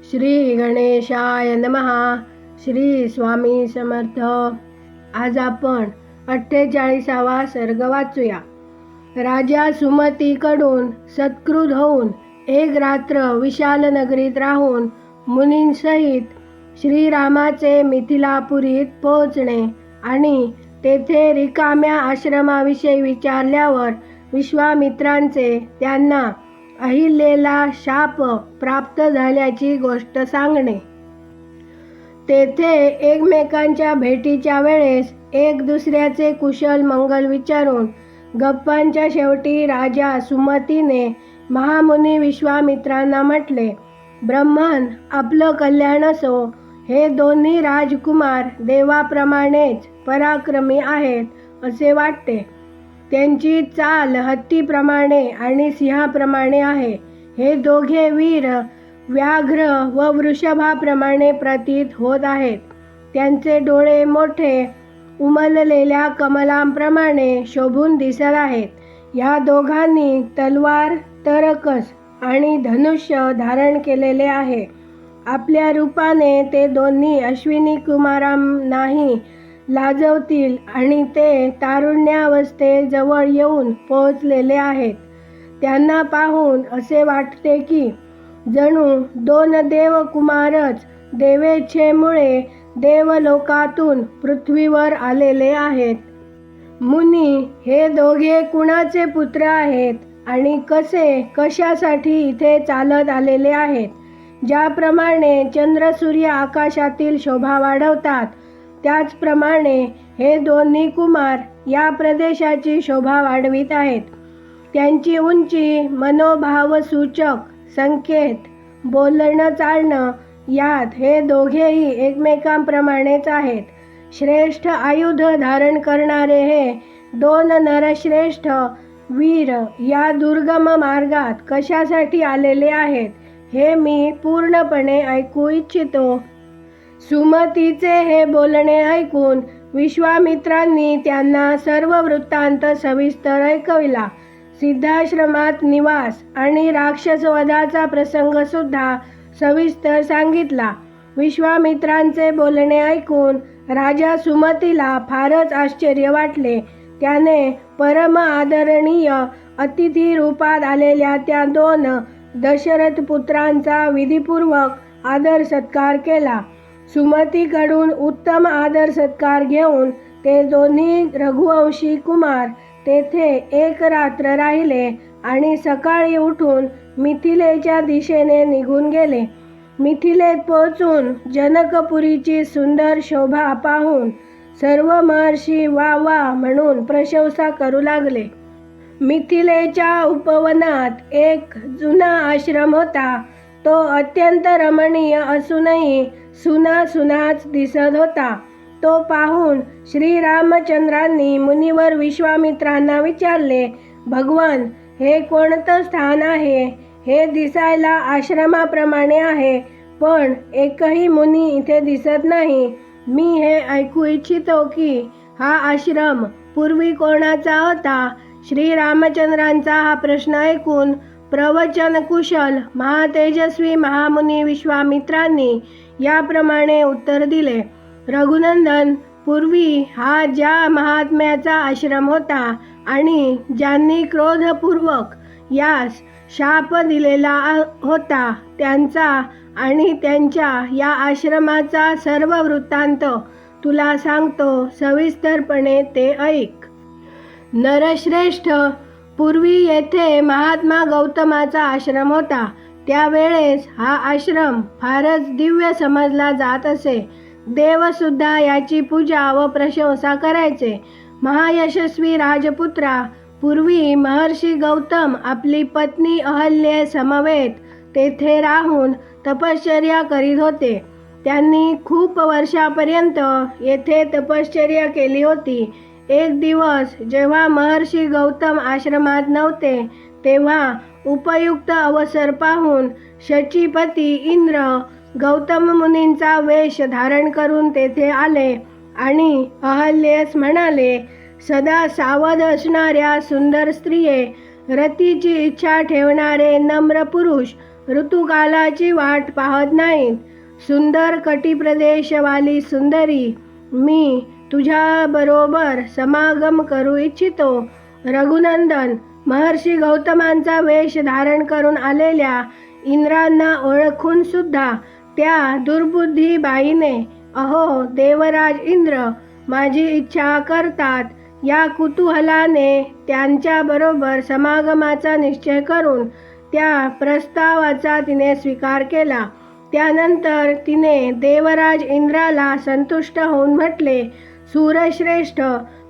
श्री गणेशाय नमः. श्री स्वामी समर्थ. आज आपण 48वा सर्ग वाचूया. राजा सुमतीकडून सत्कृत होऊन एक रात्र विशाल नगरीत राहून मुनींसहित श्रीरामाचे मिथिलापुरीत पोहोचणे आणि तेथे रिकाम्या आश्रमाविषयी विचारल्यावर विश्वामित्रांचे त्यांना अहिल्येला शाप प्राप्त झाल्याची गोष्ट सांगणे. तेथे एकमेकांच्या भेटीच्या वेळेस एक दुसऱ्याचे कुशल मंगल विचारून गप्पांच्या शेवटी राजा सुमतीने महामुनी विश्वामित्रांना म्हटले, ब्रह्मन आपलं कल्याण असो. हे दोन्ही राजकुमार देवाप्रमाणेच पराक्रमी आहेत असे वाटते. त्यांची चाल हत्तीप्रमाणे आणि सिंहाप्रमाणे आहे. हे दोघे वीर व्याघ्र व वृषभाप्रमाणे प्रतीत होत आहेत. त्यांचे डोळे मोठे उमललेल्या कमलांप्रमाणे शोभून दिसत आहेत. या दोघांनी तलवार, तरकस आणि धनुष्य धारण केलेले आहे. आपल्या रूपाने ते दोन्ही अश्विनी कुमारांनाही लाजवतील आणि ते तारुण्यावस्थेजवळ येऊन पोहोचलेले आहेत. त्यांना पाहून असे वाटते की जणू दोन देवकुमारच देवेच्छेमुळे देवलोकातून पृथ्वीवर आलेले आहेत. मुनी, हे दोघे कुणाचे पुत्र आहेत आणि कशासाठी इथे चालत आलेले आहेत? ज्याप्रमाणे चंद्र सूर्य आकाशातील शोभा वाढवतात, त्याचप्रमाणे हे दोन्ही कुमार या प्रदेशाची शोभा वाढवित आहेत. त्यांची उंची, मनोभावसूचक संकेत, बोलणं चालणं यात हे दोघेही एकमेकांप्रमाणेच आहेत. श्रेष्ठ आयुध धारण करणारे हे दोन नरश्रेष्ठ वीर या दुर्गम मार्गात कशासाठी आलेले आहेत हे मी पूर्णपणे ऐकू इच्छितो. सुमतीचे हे बोलणे ऐकून विश्वामित्रांनी त्यांना सर्व वृत्तांत सविस्तर ऐकविला. सिद्धाश्रमात निवास आणि राक्षसवधाचा प्रसंग सुद्धा सविस्तर सांगितला. विश्वामित्रांचे बोलणे ऐकून राजा सुमतीला फारच आश्चर्य वाटले. त्याने परम आदरणीय अतिथी रूपात आलेल्या त्या दोन दशरथ पुत्रांचा विधिपूर्वक आदर सत्कार केला. सुमतीकडून उत्तम आदर सत्कार घेऊन ते दोन्ही रघुवंशी कुमार तेथे एक रात्र राहिले आणि सकाळी उठून मिथिलेच्या दिशेने निघून गेले. मिथिलेत पोहोचून जनकपुरीची सुंदर शोभा पाहून सर्व महर्षी वा वा म्हणून प्रशंसा करू लागले. मिथिलेच्या उपवनात एक जुना आश्रम होता. तो अत्यंत रमणीय असूनही सुनाच दिसत होता. तो पाहून श्रीरामचंद्रांनी मुनिवर विश्वामित्रांना विचारले, भगवान, हे कोणतं स्थान आहे? हे दिसायला आश्रमाप्रमाणे आहे, पण एकही मुनी इथे दिसत नाही. मी हे ऐकू इच्छितो की हा आश्रम पूर्वी कोणाचा होता? श्रीरामचंद्रांचा हा प्रश्न ऐकून प्रवचन कुशल महातेजस्वी महामुनी विश्वामित्रांनी याप्रमाणे उत्तर दिले, रघुनंदन, पूर्वी हा ज्या महात्म्याचा आश्रम होता आणि ज्यांनी क्रोधपूर्वक यास शाप दिलेला होता, त्यांचा आणि त्यांच्या या आश्रमाचा सर्व वृत्तांत तुला सांगतो. सविस्तरपणे ते ऐक. नरश्रेष्ठ, पूर्वी येथे महात्मा गौतमाचा आश्रम होता. त्यावेळेस हा आश्रम फारच दिव्य समजला जात असे. देवसुद्धा याची पूजा व प्रशंसा करायचे. महायशस्वी राजपुत्रा, पूर्वी महर्षी गौतम आपली पत्नी अहल्ये समवेत तेथे राहून तपश्चर्या करीत होते. त्यांनी खूप वर्षापर्यंत येथे तपश्चर्या केली होती. एक दिवस जेव्हा महर्षी गौतम आश्रमात नव्हते, तेव्हा उपयुक्त अवसर पाहून शचीपती इंद्र गौतम मुनींचा वेश धारण करून तेथे आले आणि अहल्येस म्हणाले, सदा सावध असणाऱ्या सुंदर स्त्रिये, रतीची इच्छा ठेवणारे नम्र पुरुष ऋतुकालाची वाट पाहत नाहीत. सुंदर कटिप्रदेशवाली सुंदरी, मी तुझ्याबरोबर समागम करू इच्छितो. रघुनंदन, महर्षी गौतमांचा वेश धारण करून आलेल्या इंद्रांना ओळखून सुद्धा त्या दुर्बुद्धी बाईने अहो देवराज इंद्र माझी इच्छा करतात या कुतूहलाने त्यांच्याबरोबर समागमाचा निश्चय करून त्या प्रस्तावाचा तिने स्वीकार केला. त्यानंतर तिने देवराज इंद्राला संतुष्ट होऊन म्हटले, सूरश्रेष्ठ,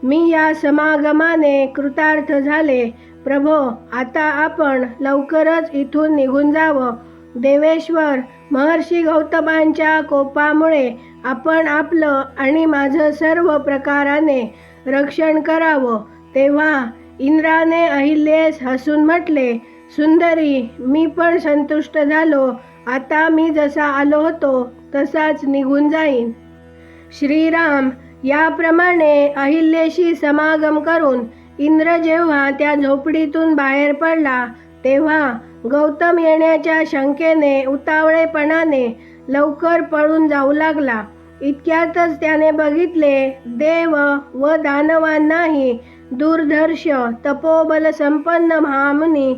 मी या समागमाने कृतार्थ झाले. प्रभो, आता आपण लवकरच इथून निघून जावं. देवेश्वर, महर्षी गौतमांच्या कोपामुळे आपण आपलं आणि माझं सर्व प्रकाराने रक्षण करावं. तेव्हा इंद्राने अहिल्यास हसून म्हटले, सुंदरी, मी पण संतुष्ट झालो. आता मी जसा आलो होतो तसाच निघून जाईन. श्रीराम याप्रमाणे अहिल्याशी समागम करून इंद्र जेव्हा त्या झोपडीतून बाहेर पडला तेव्हा गौतम येण्याच्या शंकेने उतावळेपणाने लवकर पळून जाऊ लागला. इतक्यातच त्याने बघितले, देव व दानवांनाही दुर्धर्ष तपोबल संपन्न महामुनी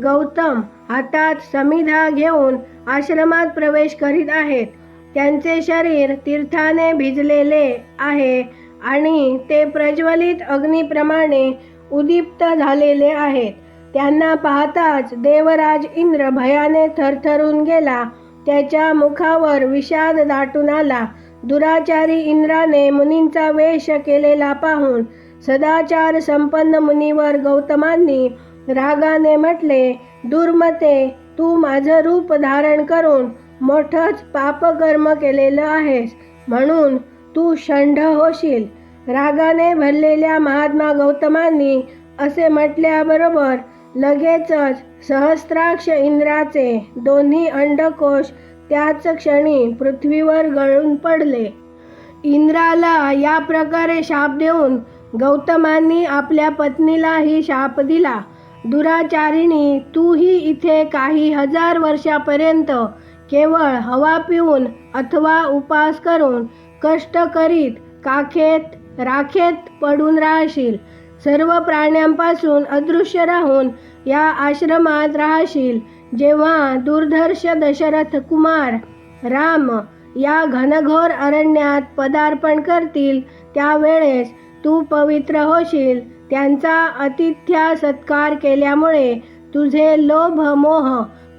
गौतम हातात समिधा घेऊन आश्रमात प्रवेश करीत आहेत. त्यांचे शरीर तीर्थाने भिजलेले आहे आणि ते प्रज्वलित अग्नीप्रमाणे उद्दीप्त झालेले आहेत. त्यांना पाहताच देवराज इंद्र भयाने थरथरून गेला. त्याच्या मुखावर विषाद दाटून आला. दुराचारी इंद्राने मुनींचा वेश केलेला पाहून सदाचार संपन्न मुनीवर गौतमांनी रागाने म्हटले, दुर्मते, तू माझं रूप धारण करून मोठंच पापकर्म केलेलं आहेस, म्हणून तू षंढ होशील. रागाने भरलेल्या महात्मा गौतमांनी असे म्हटल्याबरोबर लगेचच सहस्राक्ष इंद्राचे दोन्ही अंडकोश त्याच क्षणी पृथ्वीवर गळून पडले. इंद्राला या प्रकारे शाप देऊन गौतमांनी आपल्या पत्नीलाही शाप दिला. दुराचारिणी, तूही इथे काही हजार वर्षापर्यंत केवळ हवा पिऊन अथवा उपास करून कष्ट करीत काखेत राखेत पडून राहशील. सर्व प्राण्यांपासून अदृश्य राहून या आश्रमात राहशील. जेव्हा दुर्धर्ष दशरथ कुमार राम या घनघोर अरण्यात पदार्पण करतील त्यावेळेस तू पवित्र होशील. त्यांचा आतिथ्य सत्कार केल्यामुळे तुझे लोभ मोह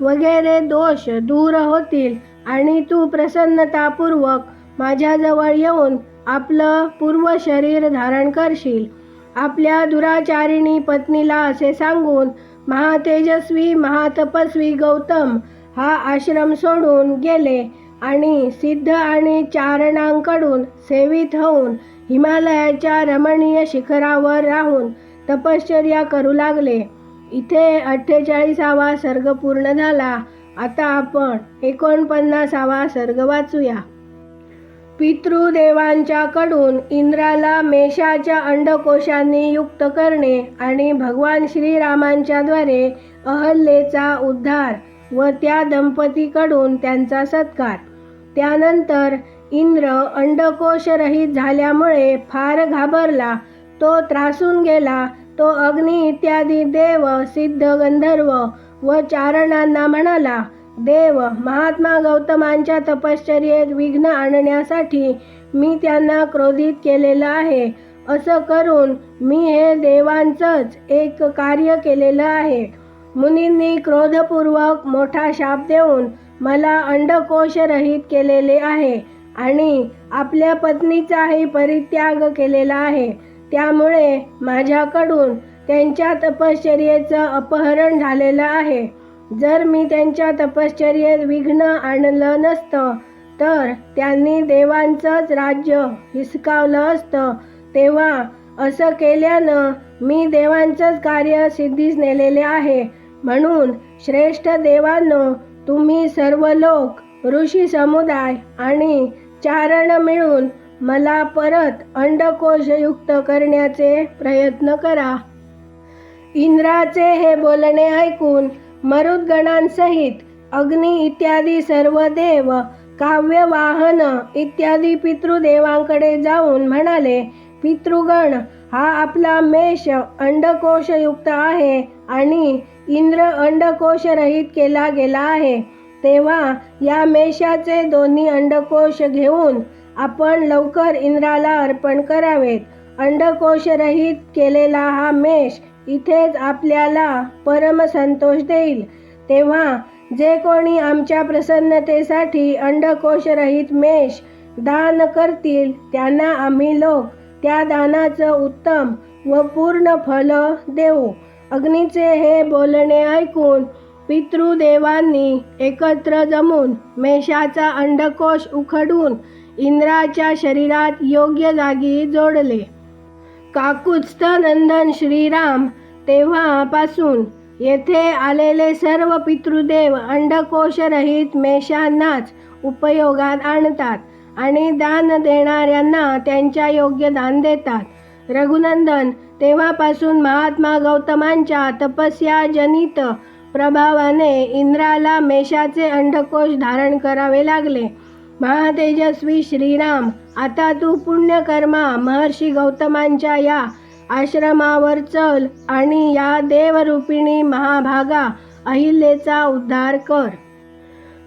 वगैरे दोष दूर होतील आणि तू प्रसन्नतापूर्वक माझ्याजवळ येऊन आपलं पूर्व शरीर धारण करशील. आपल्या दुराचारिणी पत्नीला असे सांगून महातेजस्वी महातपस्वी गौतम हा आश्रम सोडून गेले आणि सिद्ध आणि चारणांकडून सेवित होऊन हिमालयाच्या रमणीय शिखरावर राहून तपश्चर्या करू लागले. इथे 48वा सर्ग पूर्ण झाला. आता आपण 49वा सर्ग वाचूया. पितृदेवांच्याकडून इंद्राला मेषाच्या अंडकोशांनी युक्त करणे आणि भगवान श्रीरामांच्याद्वारे अहल्येचा उद्धार व त्या दंपतीकडून त्यांचा सत्कार. त्यानंतर इंद्र अंडकोशरहित झाल्यामुळे फार घाबरला. तो त्रासून गेला. तो अग्नी इत्यादी देव सिद्ध गंधर्व व चारणांना म्हणाला, देव, महात्मा गौतमांच्या तपश्चर्येत विघ्न आणण्यासाठी मी त्यांना क्रोधित केलेलं आहे. असं करून मी हे देवांचंच एक कार्य केलेलं आहे. मुनींनी क्रोधपूर्वक मोठा शाप देऊन मला अंडकोशरहित केलेले आहे आणि आपल्या पत्नीचाही परित्याग केलेला आहे. त्यामुळे माझ्याकडून त्यांच्या तपश्चर्येचं अपहरण झालेलं आहे. जर मी त्यांच्या तपश्चर्येत विघ्न आणलं नसतं तर त्यांनी देवांचंच राज्य हिसकावलं असतं. तेव्हा असं केल्यानं मी देवांचंच कार्य सिद्धीस नेलेले आहे. म्हणून श्रेष्ठ देवांनो, तुम्ही सर्व लोक, ऋषी समुदाय आणि चारण मिळून मला परत अंडकोशयुक्त करण्याचे प्रयत्न करा. इंद्राचे हे बोलणे ऐकून मरुद्गणांसहित अग्नी इत्यादी सर्व देव, काव्यवाहन इत्यादी पितृदेवांकडे जाऊन म्हणाले, पितृगण, हा आपला मेष अंडकोशयुक्त आहे आणि इंद्र अंडकोशरहित केला गेला आहे. तेव्हा या मेषाचे दोन्ही अंडकोश घेऊन आपण लवकर इंद्राला अर्पण करावेत. अंडकोशरहित केलेला हा मेष इथेच आपल्याला परमसंतोष देईल. तेव्हा जे कोणी आमच्या प्रसन्नतेसाठी अंडकोशरहित मेष दान करतील त्यांना आम्ही लोक त्या दानाचं उत्तम व पूर्ण फल देऊ. अग्नीचे हे बोलणे ऐकून पितृदेवांनी एकत्र जमून मेषाचा अंडकोश उखडून इंद्राच्या शरीरात योग्य जागी जोडले. काकुत्स्थ नंदन श्रीराम तेव्हापासून येथे आलेले सर्व पितृदेव अंडकोशरहित मेषांनाच उपयोगात आणतात आणि दान देणाऱ्यांना त्यांच्या योग्य दान देतात. रघुनंदन, तेव्हापासून महात्मा गौतमांच्या तपस्याजनित प्रभावाने इंद्राला मेषाचे अंडकोश धारण करावे लागले. महातेजस्वी श्रीराम, आता तू पुण्यकर्मा महर्षी गौतमांच्या या आश्रमावर चल आणि या देवरूपिणी महाभागा अहिल्येचा उद्धार कर.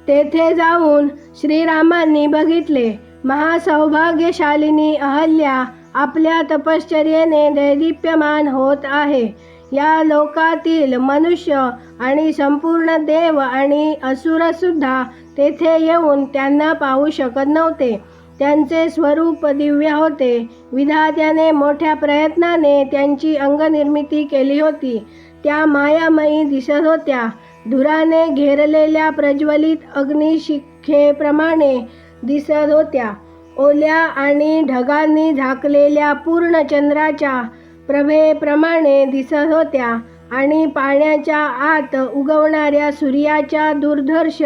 तेथे जाऊन श्रीरामांनी बघितले, महासौभाग्यशालिनी अहल्या आपल्या तपश्चर्येने दैदीप्यमान होत आहे. या लोकातील मनुष्य आणि संपूर्ण देव आणि असुरसुद्धा तेथे येऊन त्यांना पाहू शकत नव्हते. त्यांचे स्वरूप दिव्य होते. विधात्याने मोठ्या प्रयत्नाने त्यांची अंगनिर्मिती केली होती. त्या मायामयी दिसत होत्या. धुराने घेरलेल्या प्रज्वलित अग्निशिखेप्रमाणे दिसत होत्या. ओल्या आणि ढगांनी झाकलेल्या पूर्ण चंद्राच्या प्रभेप्रमाणे दिसत होत्या आणि पाण्याच्या आत उगवणाऱ्या सूर्याच्या दुर्धर्ष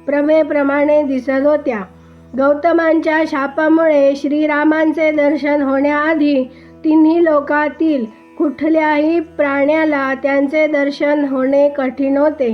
प्रभेप्रमाणे दिसत होत्या. गौतमांच्या शापामुळे श्रीरामांचे दर्शन होण्याआधी तिन्ही लोकातील कुठल्याही प्राण्याला त्यांचे दर्शन होणे कठीण होते.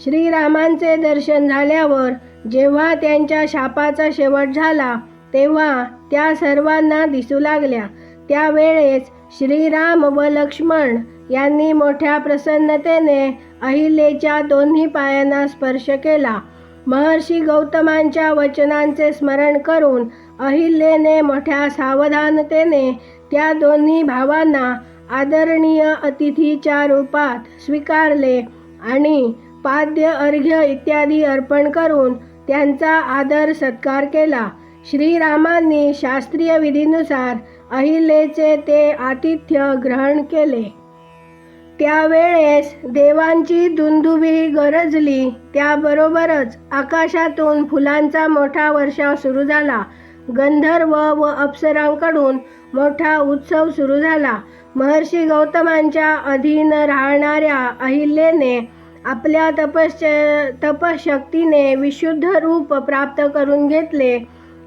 श्रीरामांचे दर्शन झाल्यावर जेव्हा त्यांच्या शापाचा शेवट झाला तेव्हा त्या सर्वांना दिसू लागल्या. त्यावेळेस श्रीराम व लक्ष्मण यांनी मोठ्या प्रसन्नतेने अहिल्येच्या दोन्ही पायांना स्पर्श केला. महर्षी गौतमांच्या वचनांचे स्मरण करून अहिल्येने मोठ्या सावधानतेने त्या दोन्ही भावांना आदरणीय अतिथीच्या रूपात स्वीकारले आणि पाद्य, अर्घ्य इत्यादी अर्पण करून त्यांचा आदर सत्कार केला. श्रीरामांनी शास्त्रीय विधीनुसार अहिल्येचे ते आतिथ्य ग्रहण केले. त्यावेळेस देवांची दुंदुभी गरजली. त्याबरोबरच आकाशातून फुलांचा मोठा वर्षाव सुरू झाला. गंधर्व व अप्सरांकडून मोठा उत्सव सुरू झाला. महर्षी गौतमांच्या अधीन राहणाऱ्या अहिल्येने आपल्या तपशक्तीने विशुद्ध रूप प्राप्त करून घेतले.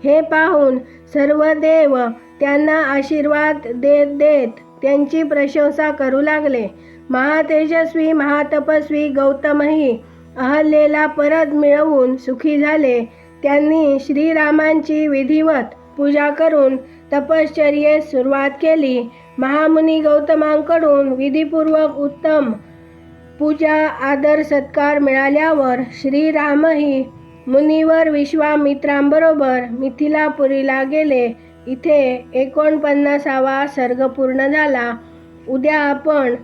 हे पाहून सर्व देव त्यांना आशीर्वाद देत देत त्यांची प्रशंसा करू लागले. महातेजस्वी महातपस्वी गौतमही अहल्येला परत मिळवून सुखी झाले. त्यांनी श्रीरामांची विधिवत पूजा करून तपश्चर्येस सुरुवात केली. महामुनी गौतमांकडून विधिपूर्वक उत्तम पूजा आदर सत्कार मिळाल्यावर श्रीरामही मुनिवर विश्वामित्रांबरोबर मिथिलापुरीला गेले. इथे 49वा सर्ग पूर्ण झाला. उद्या आपण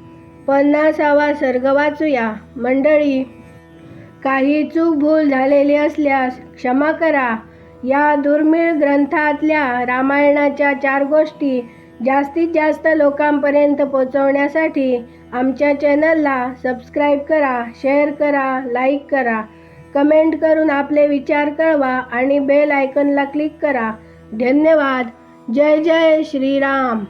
50वा सर्ग वाचूया. मंडळी, काही चूक भूल झालेली असल्यास क्षमा करा. या दुर्मिळ ग्रंथातल्या रामायणाच्या 4 गोष्टी जास्तीत जास्त लोकांपर्यंत पोहोचवण्यासाठी आमच्या चॅनलला सबस्क्राईब करा, शेअर करा, लाईक करा, कमेंट करून आपले विचार कळवा आणि बेल आयकॉनला क्लिक करा. धन्यवाद. जय जय श्रीराम.